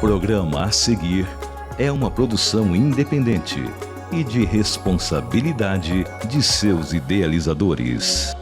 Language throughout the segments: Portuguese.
programa a seguir é uma produção independente e de responsabilidade de seus idealizadores.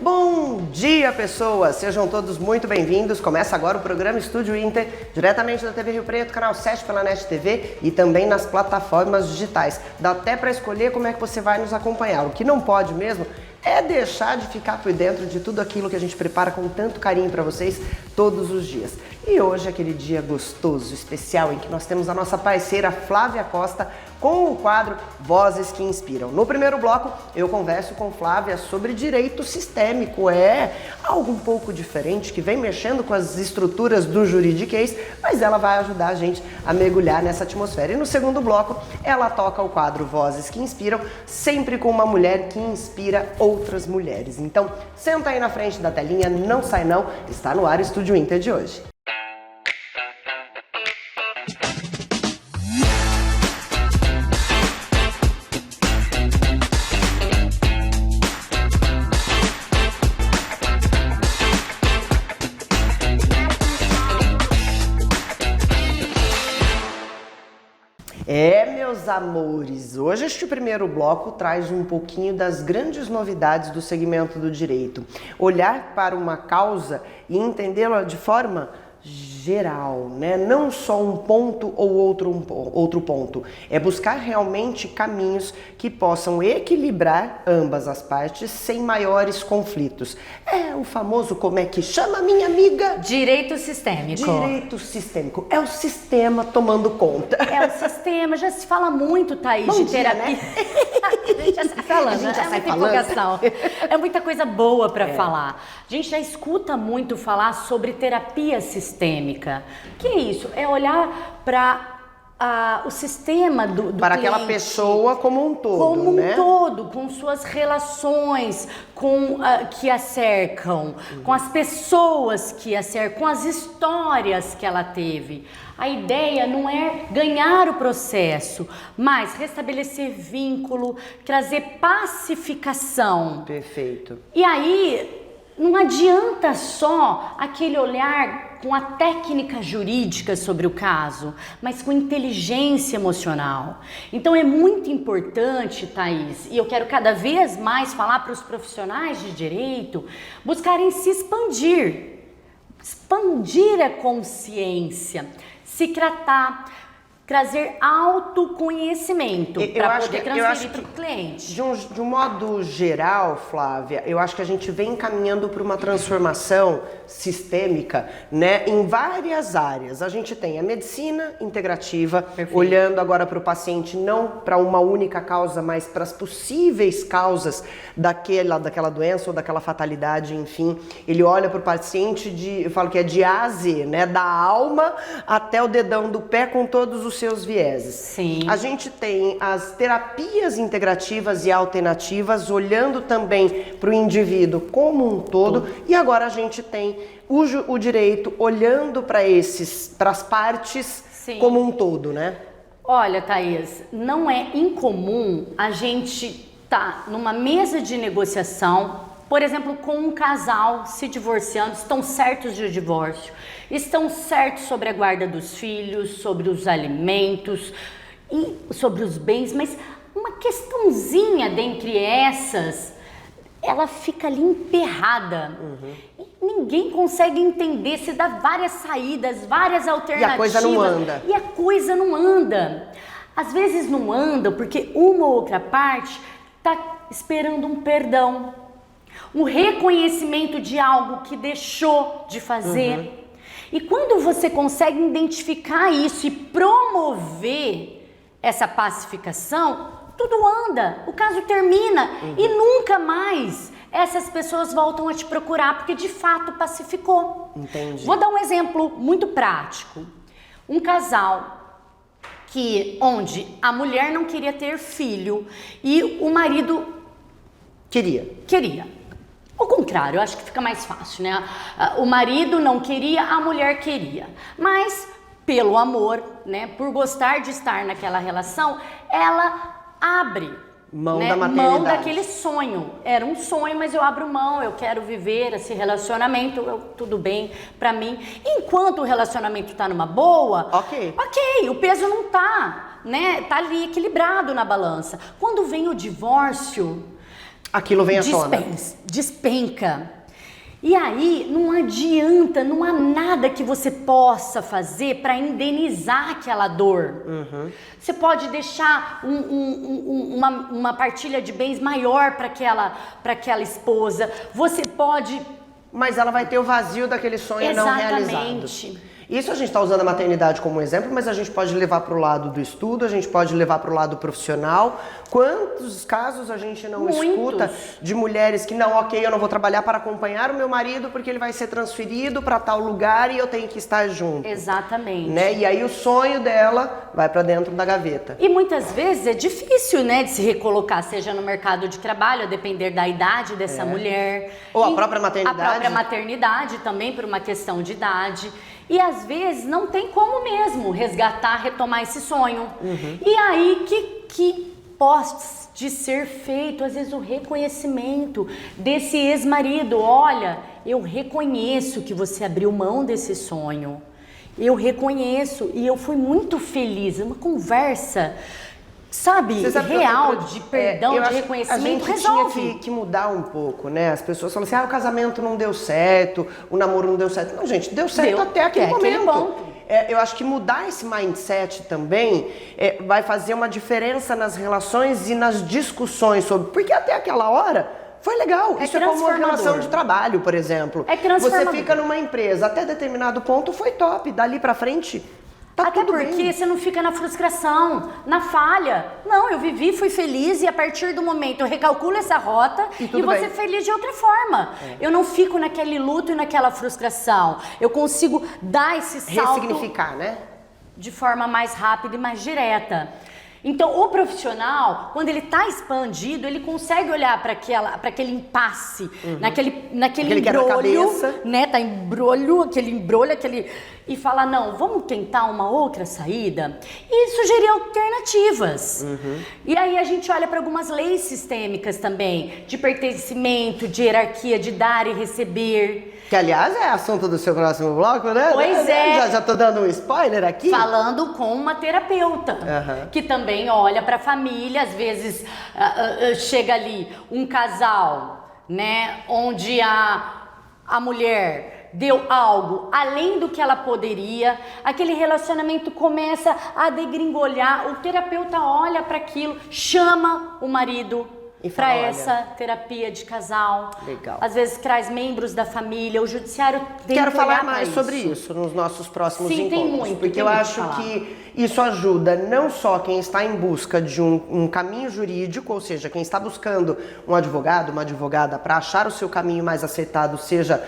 Bom dia, pessoas! Sejam todos muito bem-vindos. Começa agora o programa Estúdio Inter, diretamente da TV Rio Preto, canal 7 pela NET TV e também nas plataformas digitais. Dá até para escolher como é que você vai nos acompanhar. O que não pode mesmo é deixar de ficar por dentro de tudo aquilo que a gente prepara com tanto carinho para vocês todos os dias. E hoje é aquele dia gostoso, especial, em que nós temos a nossa parceira Flávia Costa com o quadro Vozes que Inspiram. No primeiro bloco, eu converso com Flávia sobre direito sistêmico. É algo um pouco diferente, que vem mexendo com as estruturas do juridiquês, mas ela vai ajudar a gente a mergulhar nessa atmosfera. E no segundo bloco, ela toca o quadro Vozes que Inspiram, sempre com uma mulher que inspira outras mulheres. Então, senta aí na frente da telinha, não sai não, está no ar o Estúdio Inter de hoje. Meus amores, hoje este primeiro bloco traz um pouquinho das grandes novidades do segmento do direito. Olhar para uma causa e entendê-la de forma geral, né? Não só um ponto ou outro ponto. É buscar realmente caminhos que possam equilibrar ambas as partes sem maiores conflitos. É o famoso, como é que chama, minha amiga? Direito sistêmico. Direito sistêmico. É o sistema tomando conta. É o sistema. Já se fala muito, Thaís, Bom de dia, terapia. né? A gente já sai falando. A gente já sai muita falando. empolgação. É muita coisa boa para falar. A gente já escuta muito falar sobre terapia sistêmica. O que é isso? É olhar para o sistema do para cliente, aquela pessoa como um todo, como né? um todo, com suas relações que a cercam, com as pessoas que a cercam, com as histórias que ela teve. A ideia não é ganhar o processo, mas restabelecer vínculo, trazer pacificação. Perfeito. E aí, não adianta só aquele olhar com a técnica jurídica sobre o caso, mas com inteligência emocional. Então é muito importante, Thaís, e eu quero cada vez mais falar para os profissionais de direito, buscarem se expandir a consciência, se tratar, trazer autoconhecimento para poder transferir para o cliente. De um modo geral, Flávia, eu acho que a gente vem caminhando para uma transformação sistêmica, né, em várias áreas. A gente tem a medicina integrativa, Perfeito. Olhando agora para o paciente não para uma única causa, mas para as possíveis causas daquela doença ou daquela fatalidade, enfim. Ele olha para o paciente eu falo que é de A a Z, né, da alma até o dedão do pé com todos os seus vieses. Sim. A gente tem as terapias integrativas e alternativas, olhando também para o indivíduo como um todo, e agora a gente tem o direito olhando para as partes Sim. como um todo, né? Olha, Thaís, não é incomum a gente estar numa mesa de negociação, por exemplo, com um casal se divorciando, estão certos de divórcio, estão certos sobre a guarda dos filhos, sobre os alimentos e sobre os bens, mas uma questãozinha dentre essas, ela fica ali emperrada. E ninguém consegue entender, se dá várias saídas, várias alternativas. E a coisa não anda. E a coisa não anda. Às vezes não anda porque uma ou outra parte está esperando um perdão, um reconhecimento de algo que deixou de fazer. E quando você consegue identificar isso e promover essa pacificação, tudo anda, o caso termina e nunca mais essas pessoas voltam a te procurar porque de fato pacificou. Entendi. Vou dar um exemplo muito prático. Um casal onde a mulher não queria ter filho e o marido queria. Ao contrário, eu acho que fica mais fácil, né? O marido não queria, a mulher queria. Mas, pelo amor, né? Por gostar de estar naquela relação, ela abre Mão né? da maternidade. Mão daquele sonho. Era um sonho, mas eu abro mão, eu quero viver esse relacionamento, tudo bem pra mim. Enquanto o relacionamento tá numa boa, Ok, o peso não tá, né? Tá ali equilibrado na balança. Quando vem o divórcio, aquilo vem à tona. despenca. E aí não adianta, não há nada que você possa fazer para indenizar aquela dor. Você pode deixar uma partilha de bens maior para aquela esposa. Você pode... Mas ela vai ter o vazio daquele sonho não realizado. Exatamente. Isso a gente está usando a maternidade como exemplo, mas a gente pode levar para o lado do estudo, a gente pode levar para o lado profissional. Quantos casos a gente não escuta de mulheres que não, ok, eu não vou trabalhar para acompanhar o meu marido porque ele vai ser transferido para tal lugar e eu tenho que estar junto. Exatamente. Né? E aí o sonho dela vai para dentro da gaveta. E muitas vezes é difícil, né, de se recolocar, seja no mercado de trabalho, a depender da idade dessa mulher. Ou a própria maternidade. A própria maternidade também, por uma questão de idade. E às vezes não tem como mesmo resgatar, retomar esse sonho. E aí que pode ser feito, às vezes, o reconhecimento desse ex-marido. Olha, eu reconheço que você abriu mão desse sonho. Eu reconheço e eu fui muito feliz. Uma conversa, sabe real, de perdão, de reconhecimento, resolve. Tinha que mudar um pouco, né? As pessoas falam assim, o casamento não deu certo, o namoro não deu certo. Não, gente, deu certo até aquele momento. Eu acho que mudar esse mindset também vai fazer uma diferença nas relações e nas discussões sobre... Porque até aquela hora foi legal. Isso é como uma relação de trabalho, por exemplo. Você fica numa empresa, até determinado ponto foi top. Dali pra frente... Até porque você não fica na frustração, na falha. Não, eu vivi, fui feliz e a partir do momento eu recalculo essa rota e vou ser feliz de outra forma. Eu não fico naquele luto e naquela frustração. Eu consigo dar esse salto... Ressignificar, né? De forma mais rápida e mais direta. Então, o profissional, quando ele está expandido, ele consegue olhar para aquele impasse, naquele embrolho, né? Tá aquele embrolho, e falar, não, vamos tentar uma outra saída e sugerir alternativas. E aí a gente olha para algumas leis sistêmicas também, de pertencimento, de hierarquia, de dar e receber. Que, aliás, é assunto do seu próximo bloco, né? Pois é. Já tô dando um spoiler aqui. Falando com uma terapeuta, que também olha para a família, às vezes chega ali um casal, né, onde a mulher deu algo além do que ela poderia, aquele relacionamento começa a degringolhar, o terapeuta olha para aquilo, chama o marido para essa terapia de casal. Legal. Às vezes traz membros da família, o judiciário tem Quero que falar olhar mais sobre isso nos nossos próximos encontros. Tem muito, porque eu acho que isso ajuda não só quem está em busca de um caminho jurídico, ou seja, quem está buscando um advogado, uma advogada para achar o seu caminho mais acertado, seja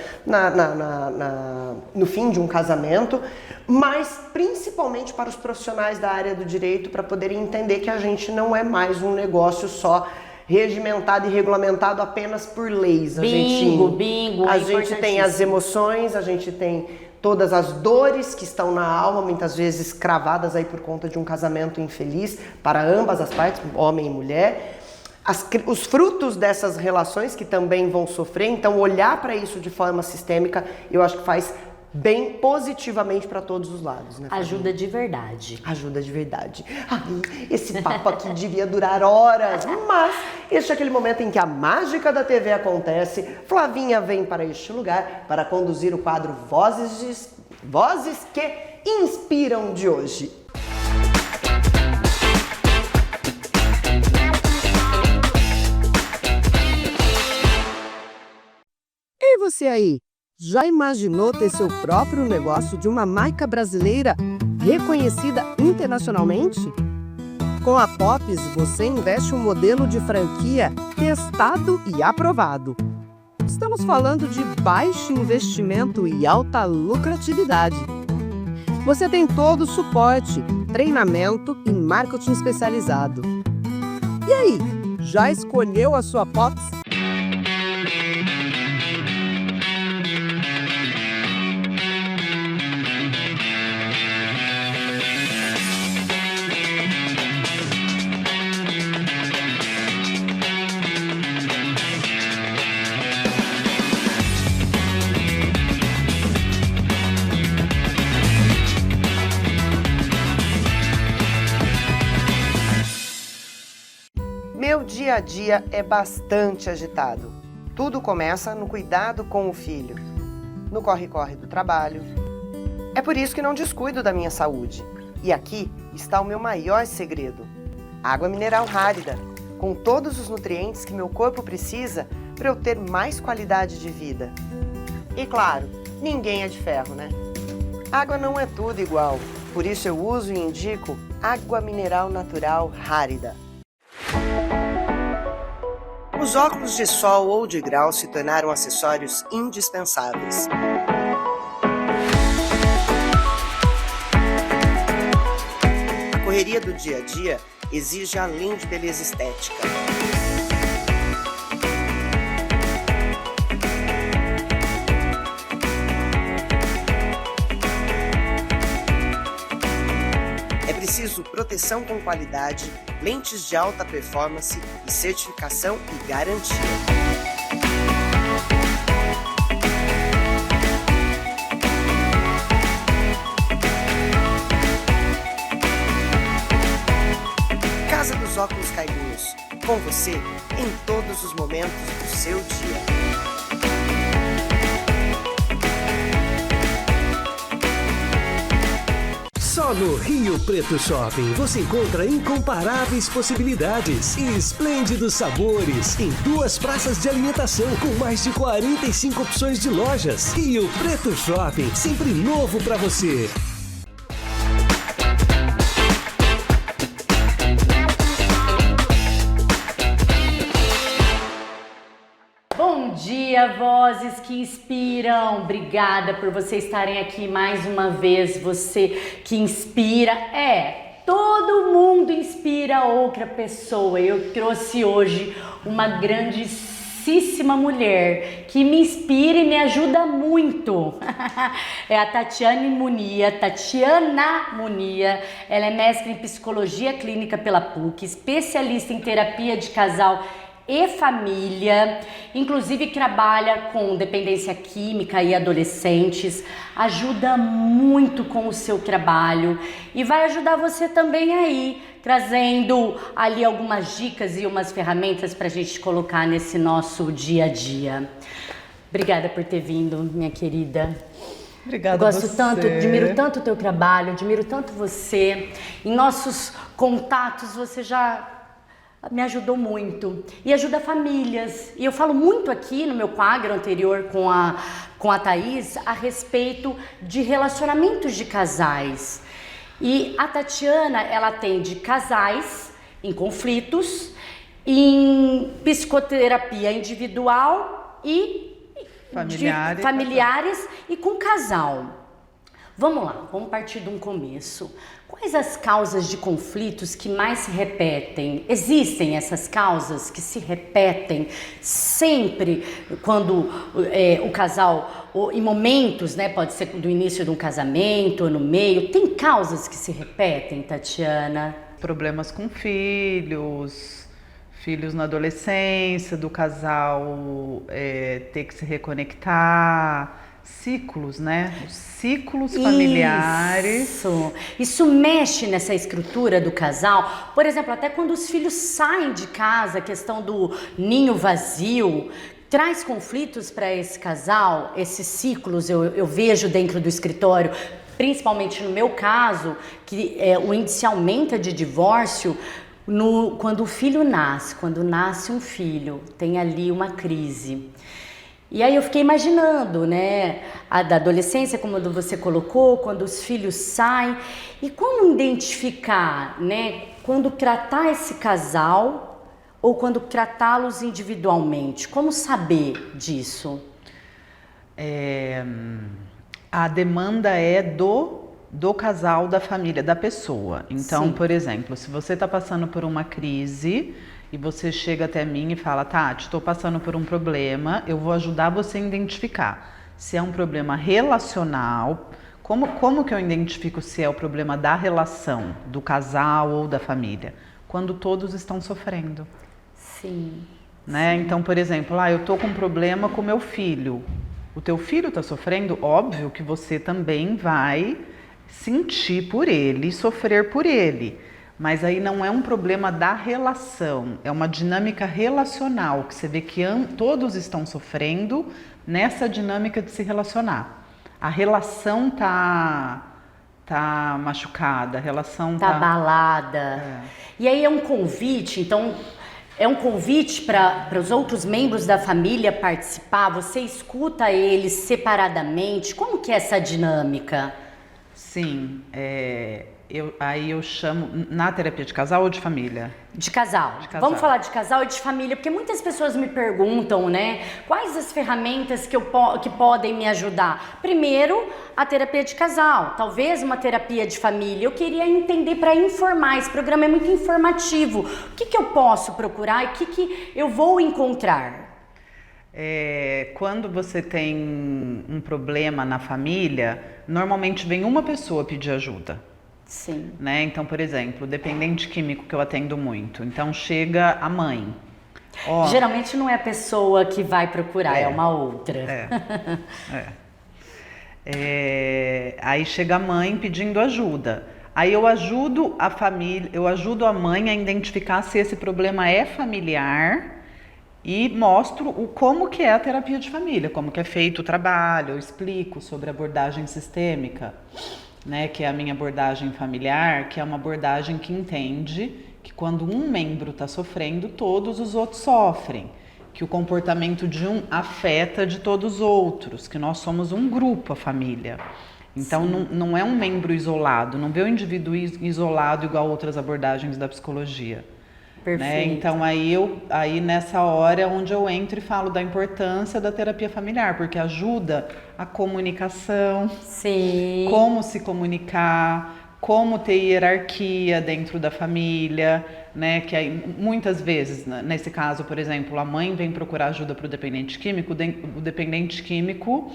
no fim de um casamento, mas principalmente para os profissionais da área do direito, para poderem entender que a gente não é mais um negócio só regimentado e regulamentado apenas por leis. A gente tem as emoções, a gente tem todas as dores que estão na alma, muitas vezes cravadas aí por conta de um casamento infeliz para ambas as partes, homem e mulher. Os frutos dessas relações que também vão sofrer, então olhar para isso de forma sistêmica, eu acho que faz bem positivamente para todos os lados, né? Ajuda de verdade. Ajuda de verdade. Ai, esse papo aqui devia durar horas, mas este é aquele momento em que a mágica da TV acontece. Flavinha vem para este lugar para conduzir o quadro Vozes que Inspiram de hoje. E você aí? Já imaginou ter seu próprio negócio de uma marca brasileira reconhecida internacionalmente? Com a Pops, você investe um modelo de franquia testado e aprovado. Estamos falando de baixo investimento e alta lucratividade. Você tem todo o suporte, treinamento e marketing especializado. E aí, já escolheu a sua Pops? dia a dia é bastante agitado. Tudo começa no cuidado com o filho, no corre-corre do trabalho. É por isso que não descuido da minha saúde. E aqui está o meu maior segredo: água mineral Rárida, com todos os nutrientes que meu corpo precisa para eu ter mais qualidade de vida. E claro, ninguém é de ferro, né? Água não é tudo igual, por isso eu uso e indico água mineral natural Rárida. Os óculos de sol ou de grau se tornaram acessórios indispensáveis. A correria do dia a dia exige além de beleza estética. É preciso proteção com qualidade, lentes de alta performance e certificação e garantia. Casa dos Óculos Caiguinhos, com você em todos os momentos do seu dia. Só no Rio Preto Shopping você encontra incomparáveis possibilidades e esplêndidos sabores em 2 praças de alimentação com mais de 45 opções de lojas. Rio Preto Shopping, sempre novo para você. Bom dia, vozes que inspiram. Obrigada por vocês estarem aqui mais uma vez. Você que inspira. Todo mundo inspira outra pessoa. Eu trouxe hoje uma grandíssima mulher que me inspira e me ajuda muito. É a Tatiana Munia. Ela é mestre em psicologia clínica pela PUC, especialista em terapia de casal e família, inclusive trabalha com dependência química e adolescentes, ajuda muito com o seu trabalho e vai ajudar você também aí, trazendo ali algumas dicas e umas ferramentas para a gente colocar nesse nosso dia a dia. Obrigada por ter vindo, minha querida. Obrigada a você. Gosto tanto, admiro tanto o teu trabalho, admiro tanto você. Em nossos contatos você já me ajudou muito e ajuda famílias. E eu falo muito aqui no meu quadro anterior com a Thaís a respeito de relacionamentos de casais. E a Tatiana, ela atende casais em conflitos, em psicoterapia individual e familiares e com casal. Vamos lá, vamos partir de um começo. Quais as causas de conflitos que mais se repetem? Existem essas causas que se repetem sempre quando o casal, em momentos, né, pode ser do início de um casamento ou no meio. Tem causas que se repetem, Tatiana? Problemas com filhos na adolescência, do casal ter que se reconectar. Ciclos, né? Os ciclos familiares. Isso mexe nessa estrutura do casal. Por exemplo, até quando os filhos saem de casa, a questão do ninho vazio traz conflitos para esse casal. Esses ciclos eu vejo dentro do escritório, principalmente no meu caso, que o índice aumenta de divórcio quando o filho nasce. Quando nasce um filho, tem ali uma crise. E aí eu fiquei imaginando, né, da adolescência, como você colocou, quando os filhos saem, e como identificar, né, quando tratar esse casal ou quando tratá-los individualmente, como saber disso? A demanda é do casal, da família, da pessoa. Então, Sim. Por exemplo, se você está passando por uma crise e você chega até mim e fala, Tati, estou passando por um problema, eu vou ajudar você a identificar se é um problema relacional. Como que eu identifico se é o problema da relação, do casal ou da família? Quando todos estão sofrendo. Sim. Né? Então, por exemplo, eu estou com um problema com meu filho. O teu filho está sofrendo, óbvio que você também vai sentir por ele, sofrer por ele. Mas aí não é um problema da relação, é uma dinâmica relacional, que você vê que todos estão sofrendo nessa dinâmica de se relacionar. A relação tá machucada, a relação tá abalada. E aí é um convite, então é um convite para os outros membros da família participar, você escuta eles separadamente, como que é essa dinâmica? Sim, aí eu chamo, na terapia de casal ou de família? De casal. De casal. Vamos falar de casal e de família, porque muitas pessoas me perguntam, né, quais as ferramentas que podem me ajudar. Primeiro, a terapia de casal, talvez uma terapia de família. Eu queria entender para informar, esse programa é muito informativo. O que eu posso procurar e o que eu vou encontrar? Quando você tem um problema na família, normalmente vem uma pessoa pedir ajuda. Sim. Né? Então, por exemplo, dependente químico que eu atendo muito. Então, chega a mãe. Geralmente não é a pessoa que vai procurar, é uma outra. Aí chega a mãe pedindo ajuda. Aí eu ajudo a família, eu ajudo a mãe a identificar se esse problema é familiar e mostro como que é a terapia de família, como que é feito o trabalho, eu explico sobre a abordagem sistêmica, né, que é a minha abordagem familiar, que é uma abordagem que entende que quando um membro está sofrendo, todos os outros sofrem, que o comportamento de um afeta de todos os outros, que nós somos um grupo, a família. Então não é um membro isolado, não vê o indivíduo isolado igual a outras abordagens da psicologia. Perfeito. Né? Então aí nessa hora é onde eu entro e falo da importância da terapia familiar, porque ajuda a comunicação, Sim. como se comunicar, como ter hierarquia dentro da família, né? Que aí, muitas vezes, nesse caso, por exemplo, a mãe vem procurar ajuda para o dependente químico, o dependente químico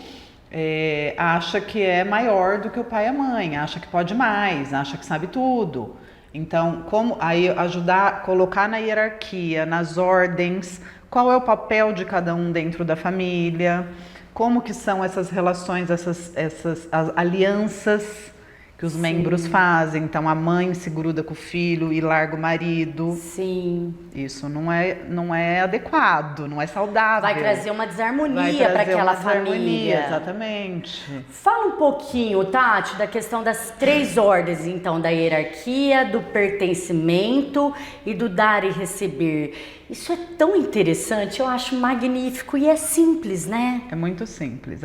acha que é maior do que o pai e a mãe, acha que pode mais, acha que sabe tudo. Então, como aí ajudar, colocar na hierarquia, nas ordens, qual é o papel de cada um dentro da família, como que são essas relações, essas as alianças que os membros fazem. Então, a mãe se gruda com o filho e larga o marido. Sim. Isso não é adequado, não é saudável. Vai trazer uma desarmonia para aquela família. Exatamente. Fala um pouquinho, Tati, da questão das 3 ordens, então, da hierarquia, do pertencimento e do dar e receber. Isso é tão interessante, eu acho magnífico e é simples, né? É muito simples,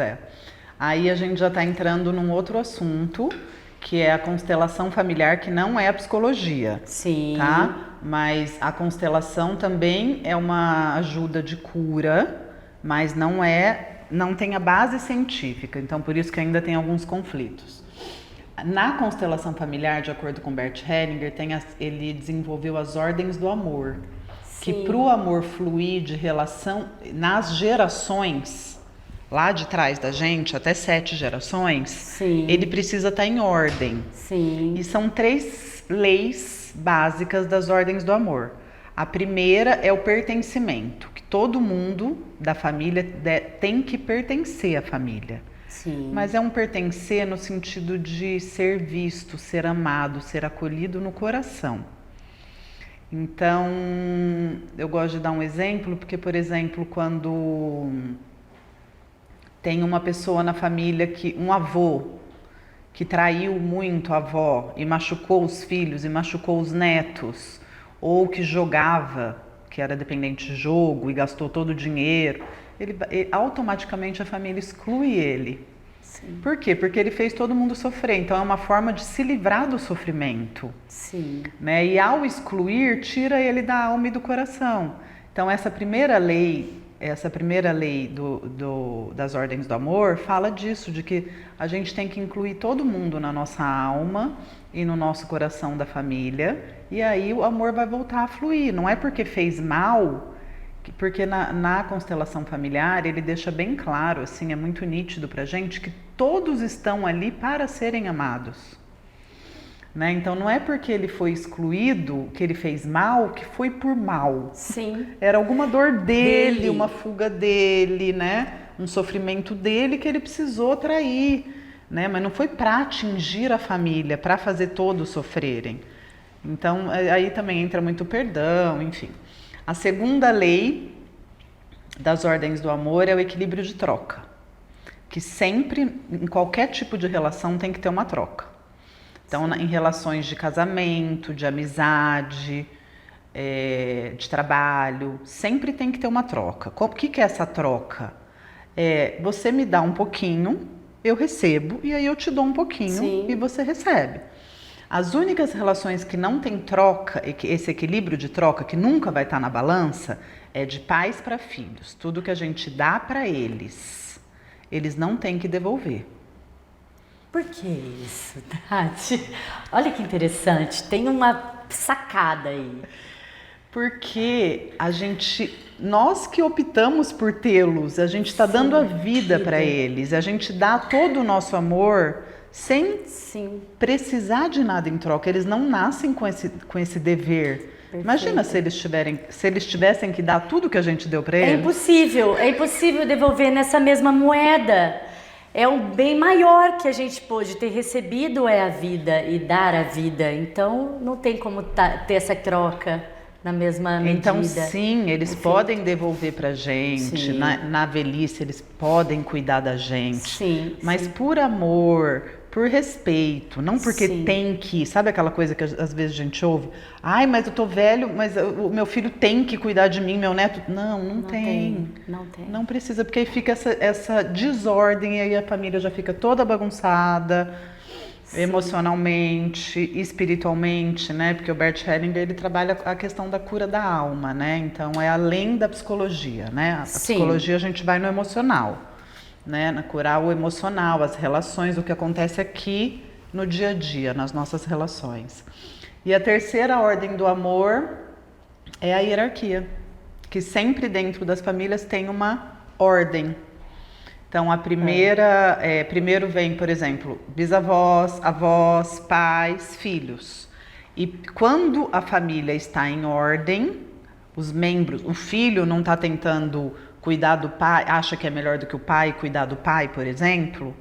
Aí a gente já está entrando num outro assunto, que é a constelação familiar, que não é a psicologia. Sim. Tá? Mas a constelação também é uma ajuda de cura, mas não tem a base científica, então por isso que ainda tem alguns conflitos. Na constelação familiar, de acordo com Bert Hellinger, ele desenvolveu as ordens do amor, que para o amor fluir de relação nas gerações, lá de trás da gente, até 7 gerações, ele precisa estar em ordem. Sim. E são 3 leis básicas das ordens do amor. A primeira é o pertencimento, que todo mundo da família tem que pertencer à família. Sim. Mas é um pertencer no sentido de ser visto, ser amado, ser acolhido no coração. Então, eu gosto de dar um exemplo, porque, por exemplo, quando tem uma pessoa na família, um avô, que traiu muito a avó e machucou os filhos e machucou os netos, ou que jogava, que era dependente de jogo e gastou todo o dinheiro, automaticamente a família exclui ele. Sim. Por quê? Porque ele fez todo mundo sofrer. Então é uma forma de se livrar do sofrimento. Sim. Né? E ao excluir, tira ele da alma e do coração. Então essa primeira lei das ordens do amor fala disso, de que a gente tem que incluir todo mundo na nossa alma e no nosso coração da família, e aí o amor vai voltar a fluir. Não é porque fez mal, porque na constelação familiar ele deixa bem claro, assim, é muito nítido pra gente, que todos estão ali para serem amados. Né? Então não é porque ele foi excluído, que ele fez mal, que foi por mal. Sim. Era alguma dor dele, uma fuga dele, né? Um sofrimento dele que ele precisou trair, né? Mas não foi para atingir a família, para fazer todos sofrerem. Então, aí também entra muito perdão, enfim. A segunda lei das ordens do amor é o equilíbrio de troca, que sempre, em qualquer tipo de relação, tem que ter uma troca. Então, em relações de casamento, de amizade, de trabalho, sempre tem que ter uma troca. O que é essa troca? Você me dá um pouquinho, eu recebo, e aí eu te dou um pouquinho. Sim. E você recebe. As únicas relações que não tem troca, esse equilíbrio de troca, que nunca vai estar na balança, é de pais para filhos. Tudo que a gente dá para eles, eles não têm que devolver. Por que isso, Tati? Olha que interessante, tem uma sacada aí. Porque nós que optamos por tê-los, a gente está dando a vida para eles, a gente dá todo o nosso amor sem precisar de nada em troca. Eles não nascem com esse dever. Perfeito. Imagina se eles tivessem que dar tudo que a gente deu para eles. É impossível devolver nessa mesma moeda. É um bem maior que a gente pôde ter recebido, é a vida e dar a vida. Então não tem como ter essa troca na mesma medida. Então sim, eles podem devolver pra gente, na velhice eles podem cuidar da gente, mas por amor, por respeito, não porque tem que, sabe aquela coisa que às vezes a gente ouve? Ai, mas eu tô velho, mas o meu filho tem que cuidar de mim, meu neto. Não tem. Não precisa, porque aí fica essa desordem e aí a família já fica toda bagunçada, emocionalmente, espiritualmente, né? Porque o Bert Hellinger, ele trabalha a questão da cura da alma, né? Então é além da psicologia, né? A psicologia a gente vai no emocional, né? Na curar o emocional, as relações, o que acontece aqui no dia a dia, nas nossas relações. E a terceira ordem do amor é a hierarquia, que sempre dentro das famílias tem uma ordem. Então, a primeira, primeiro vem, por exemplo, bisavós, avós, pais, filhos. E quando a família está em ordem, os membros, o filho não está tentando cuidar do pai, acha que é melhor do que o pai cuidar do pai, por exemplo,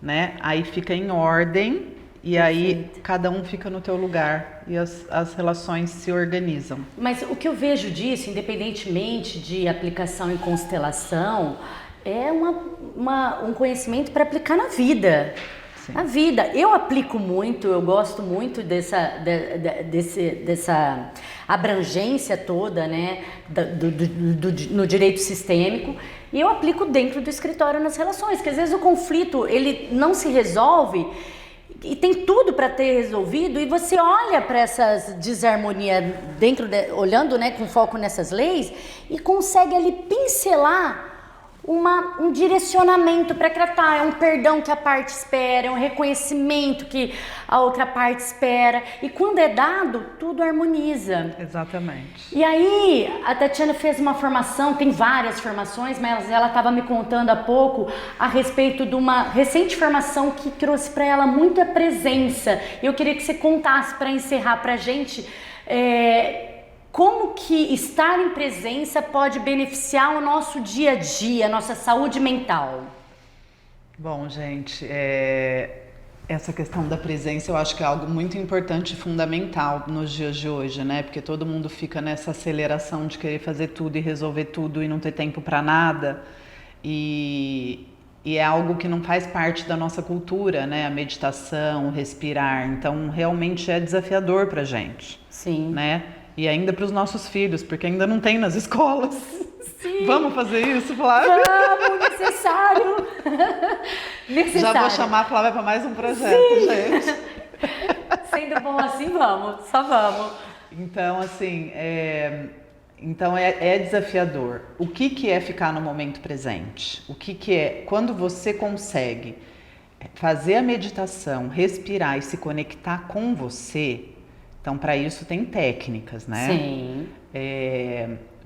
né? Aí fica em ordem e aí cada um fica no teu lugar e as relações se organizam. Mas o que eu vejo disso, independentemente de aplicação em constelação, é um conhecimento para aplicar na vida. Na vida. Eu aplico muito, eu gosto muito dessa abrangência toda, né, no direito sistêmico, e eu aplico dentro do escritório nas relações, que às vezes o conflito ele não se resolve e tem tudo para ter resolvido, e você olha para essas desarmonias olhando, né, com foco nessas leis, e consegue ali pincelar um direcionamento para tratar, é um perdão que a parte espera, é um reconhecimento que a outra parte espera, e quando é dado, tudo harmoniza. Exatamente. E aí, a Tatiana fez uma formação, tem várias formações, mas ela estava me contando há pouco a respeito de uma recente formação que trouxe para ela muita presença. Eu queria que você contasse para encerrar para a gente como que estar em presença pode beneficiar o nosso dia a dia, a nossa saúde mental? Bom, gente, essa questão da presença eu acho que é algo muito importante e fundamental nos dias de hoje, né? Porque todo mundo fica nessa aceleração de querer fazer tudo e resolver tudo e não ter tempo para nada. E é algo que não faz parte da nossa cultura, né? A meditação, o respirar. Então, realmente é desafiador pra gente. Sim. Né? E ainda para os nossos filhos, porque ainda não tem nas escolas. Sim. Vamos fazer isso, Flávia? Vamos, necessário. Já vou chamar a Flávia para mais um projeto, gente. Sendo bom assim, vamos, só vamos. Então, assim, é desafiador. O que é ficar no momento presente? O que é quando você consegue fazer a meditação, respirar e se conectar com você? Então, para isso tem técnicas, né? Sim.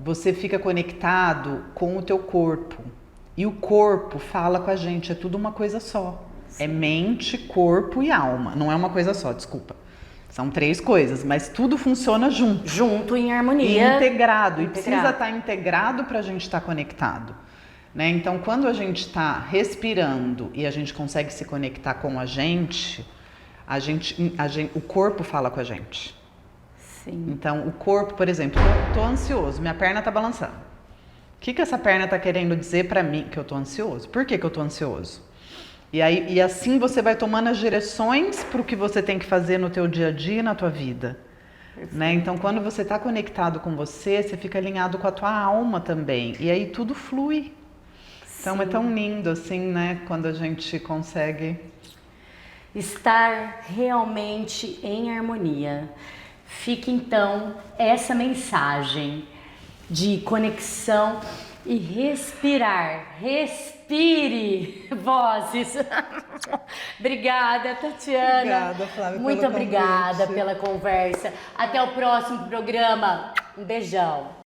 Você fica conectado com o teu corpo. E o corpo fala com a gente, é tudo uma coisa só. Sim. É mente, corpo e alma. Não é uma coisa só, desculpa. São 3 coisas, mas tudo funciona junto. Junto, em harmonia. Integrado. E precisa estar integrado para a gente estar conectado. Né? Então, quando a gente está respirando e a gente consegue se conectar com a gente, o corpo fala com a gente. Sim. Então, o corpo, por exemplo, tô ansioso, minha perna tá balançando. O que essa perna tá querendo dizer pra mim que eu tô ansioso? Por que eu tô ansioso? E assim você vai tomando as direções pro que você tem que fazer no teu dia a dia e na tua vida. Né? Então, quando você tá conectado com você fica alinhado com a tua alma também. E aí tudo flui. Então, é tão lindo assim, né? Quando a gente consegue estar realmente em harmonia. Fica então essa mensagem de conexão e respirar. Respire, vozes. Obrigada, Tatiana. Obrigada, Flávia, muito pelo obrigada convite. pela conversa. Até o próximo programa. Um beijão.